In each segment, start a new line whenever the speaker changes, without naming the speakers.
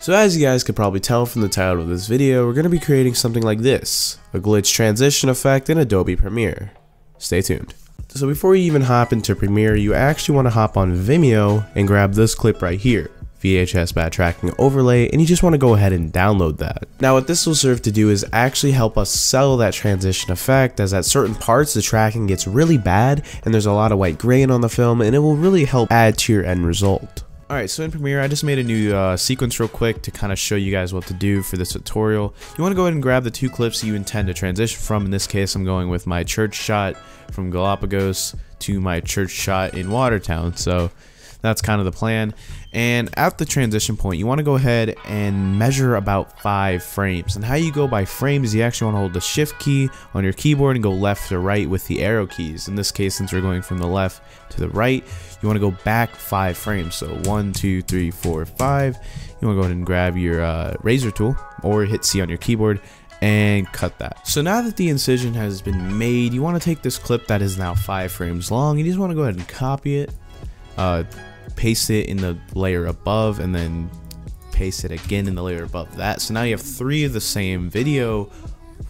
So as you guys could probably tell from the title of this video, we're going to be creating something like this, a glitch transition effect in Adobe Premiere. Stay tuned. So before you even hop into Premiere, you actually want to hop on Vimeo and grab this clip right here, VHS bad tracking overlay, and you just want to go ahead and download that. Now what this will serve to do is actually help us sell that transition effect, as at certain parts the tracking gets really bad and there's a lot of white grain on the film, and it will really help add to your end result. Alright, so in Premiere I just made a new sequence real quick to kind of show you guys what to do for this tutorial. You want to go ahead and grab the two clips you intend to transition from. In this case I'm going with my church shot from Galapagos to my church shot in Watertown, so that's kind of the plan. And at the transition point you want to go ahead and measure about 5 frames, and how you go by frames, you actually want to hold the shift key on your keyboard and go left to right with the arrow keys. In this case, since we're going from the left to the right, you want to go back 5 frames, so 1 2 3 4 5. You want to go ahead and grab your razor tool or hit C on your keyboard and cut that. So now that the incision has been made, you want to take this clip that is now 5 frames long, and you just want to go ahead and copy it, paste it in the layer above, and then paste it again in the layer above that. So now you have 3 of the same video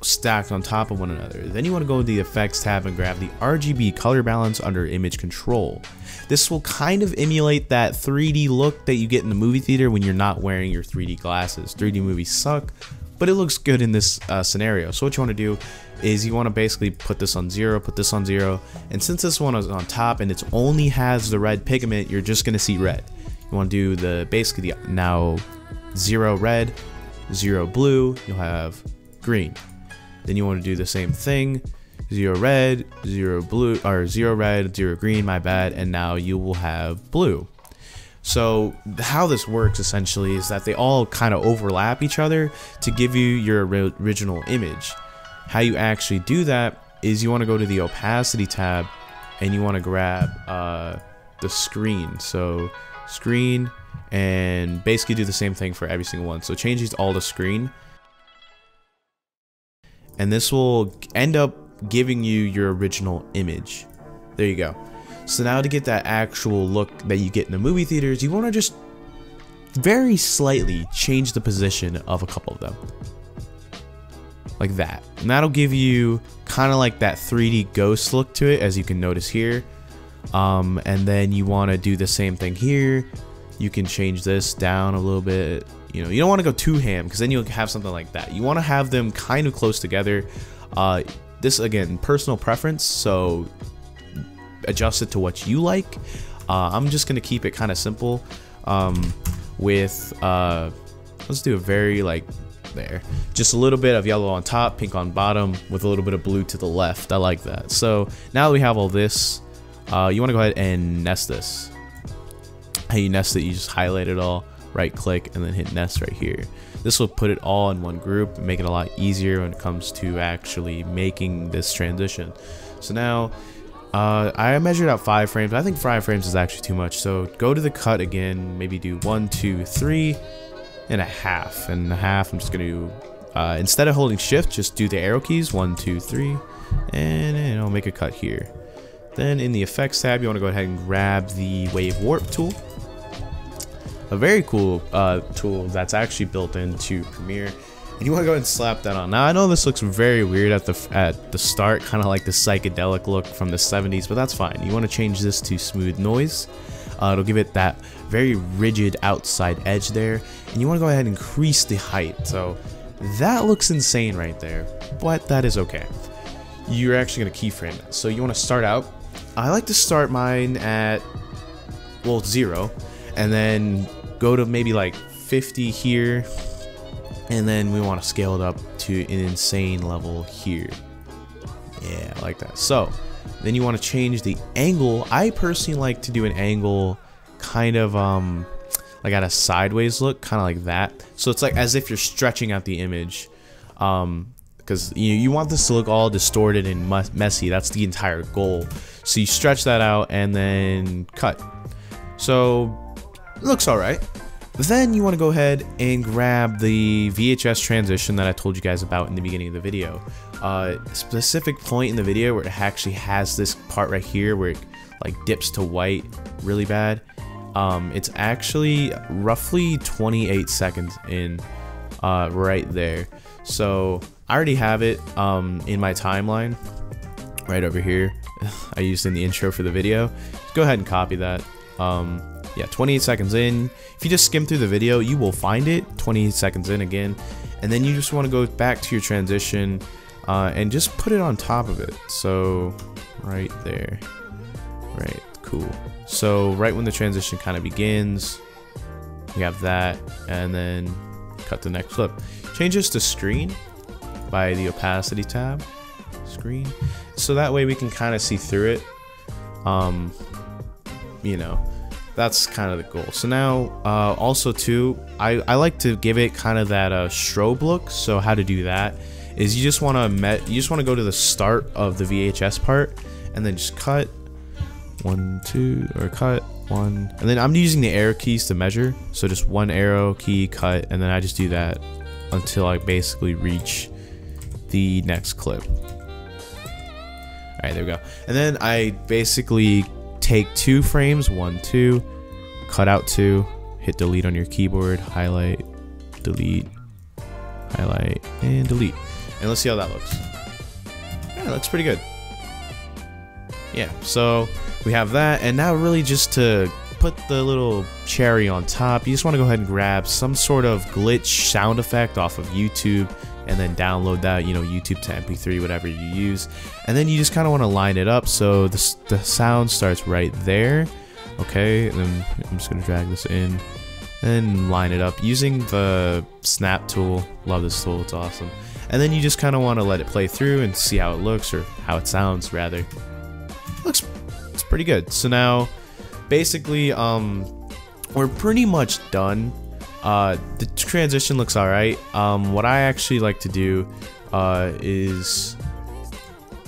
stacked on top of one another. Then you want to go to the effects tab and grab the RGB color balance under image control. This will kind of emulate that 3D look that you get in the movie theater when you're not wearing your 3D glasses. 3D movies suck, but it looks good in this scenario. So what you want to do is you want to basically put this on 0, put this on 0, and since this one is on top and it only has the red pigment, you're just going to see red. You want to do basically the now 0 red, 0 blue, you'll have green. Then you want to do the same thing, 0 red, 0 blue, or 0 red, 0 green, my bad, and now you will have blue. So how this works essentially is that they all kind of overlap each other to give you your original image. How you actually do that is you want to go to the opacity tab and you want to grab the screen. So screen, and basically do the same thing for every single one. So change these all to screen, and this will end up giving you your original image. There you go. So now to get that actual look that you get in the movie theaters, you want to just very slightly change the position of a couple of them. Like that. And that'll give you kind of like that 3D ghost look to it, as you can notice here. And then you want to do the same thing here. You can change this down a little bit. You know, you don't want to go too ham, because then you'll have something like that. You want to have them kind of close together. This, again, personal preference, so adjust it to what you like. I'm just going to keep it kind of simple with, let's do a very, like, there. Just a little bit of yellow on top, pink on bottom, with a little bit of blue to the left. I like that. So now that we have all this, you want to go ahead and nest this. How you nest it, you just highlight it all, right click, and then hit nest right here. This will put it all in one group and make it a lot easier when it comes to actually making this transition. So now I measured out 5 frames. I think 5 frames is actually too much, so go to the cut again, maybe do 1 2 3 and a half. And a half, I'm just gonna do instead of holding shift, just do the arrow keys, 1 2 3, and I'll make a cut here. Then in the effects tab, you want to go ahead and grab the wave warp tool, a very cool tool that's actually built into Premiere, and you want to go ahead and slap that on. Now I know this looks very weird at the start, kind of like the psychedelic look from the 70s, but that's fine. You want to change this to smooth noise. It'll give it that very rigid outside edge there, and you want to go ahead and increase the height. So that looks insane right there, but that is okay. You're actually going to keyframe it. So you want to start out. I like to start mine at, well, 0, and then go to maybe like 50 here, and then we want to scale it up to an insane level here. Yeah, I like that. So then you want to change the angle. I personally like to do an angle kind of like at a sideways look, kind of like that. So it's like as if you're stretching out the image, because you want this to look all distorted and messy. That's the entire goal. So you stretch that out and then cut. So it looks alright. Then you want to go ahead and grab the VHS transition that I told you guys about in the beginning of the video. A specific point in the video where it actually has this part right here where it like dips to white really bad. It's actually roughly 28 seconds in, right there. So I already have it in my timeline right over here. I used in the intro for the video. Just go ahead and copy that. Yeah, 28 seconds in. If you just skim through the video, you will find it 28 seconds in again, and then you just want to go back to your transition and just put it on top of it. So right there, right, cool. So right when the transition kind of begins, we have that, and then cut the next clip. Change this to screen by the opacity tab, screen, so that way we can kind of see through it. You know, that's kind of the goal. So now also too, I like to give it kind of that strobe look. So how to do that is you just want to go to the start of the VHS part and then just cut 1, 2, or cut 1, and then I'm using the arrow keys to measure, so just one arrow key, cut, and then I just do that until I basically reach the next clip. Alright, there we go. And then I basically take 2 frames, 1, 2, cut out 2, hit delete on your keyboard, highlight, delete, highlight, and delete. And let's see how that looks. Yeah, it looks pretty good. Yeah, so we have that, and now really just to put the little cherry on top, you just want to go ahead and grab some sort of glitch sound effect off of YouTube, and then download that, you know, YouTube to MP3, whatever you use, and then you just kind of want to line it up so the sound starts right there. Okay, and then I'm just gonna drag this in and line it up using the snap tool. Love this tool, it's awesome. And then you just kind of want to let it play through and see how it looks, or how it sounds rather. It's pretty good. So now basically we're pretty much done. The transition looks alright. What I actually like to do is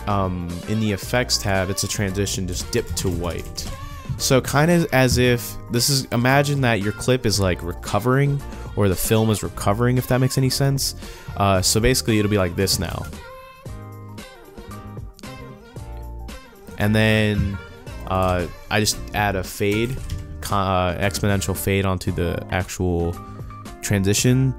in the effects tab, it's a transition, just dip to white. So kind of as if this is, imagine that your clip is like recovering, or the film is recovering, if that makes any sense. So basically it'll be like this now. And then I just add a fade, exponential fade onto the actual transition,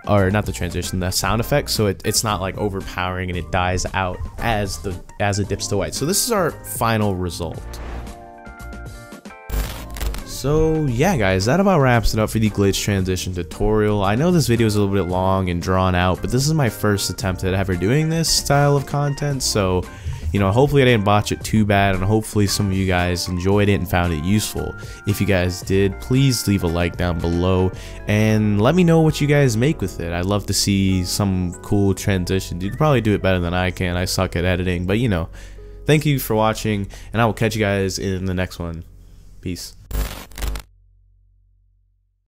or not the transition, the sound effect, so it's not like overpowering and it dies out as it dips to white. So this is our final result. So yeah guys, that about wraps it up for the glitch transition tutorial. I know this video is a little bit long and drawn out, but this is my first attempt at ever doing this style of content, so you know, hopefully I didn't botch it too bad, and hopefully some of you guys enjoyed it and found it useful. If you guys did, please leave a like down below and let me know what you guys make with it. I'd love to see some cool transitions. You can probably do it better than I can. I suck at editing, but you know, thank you for watching, and I will catch you guys in the next one. Peace.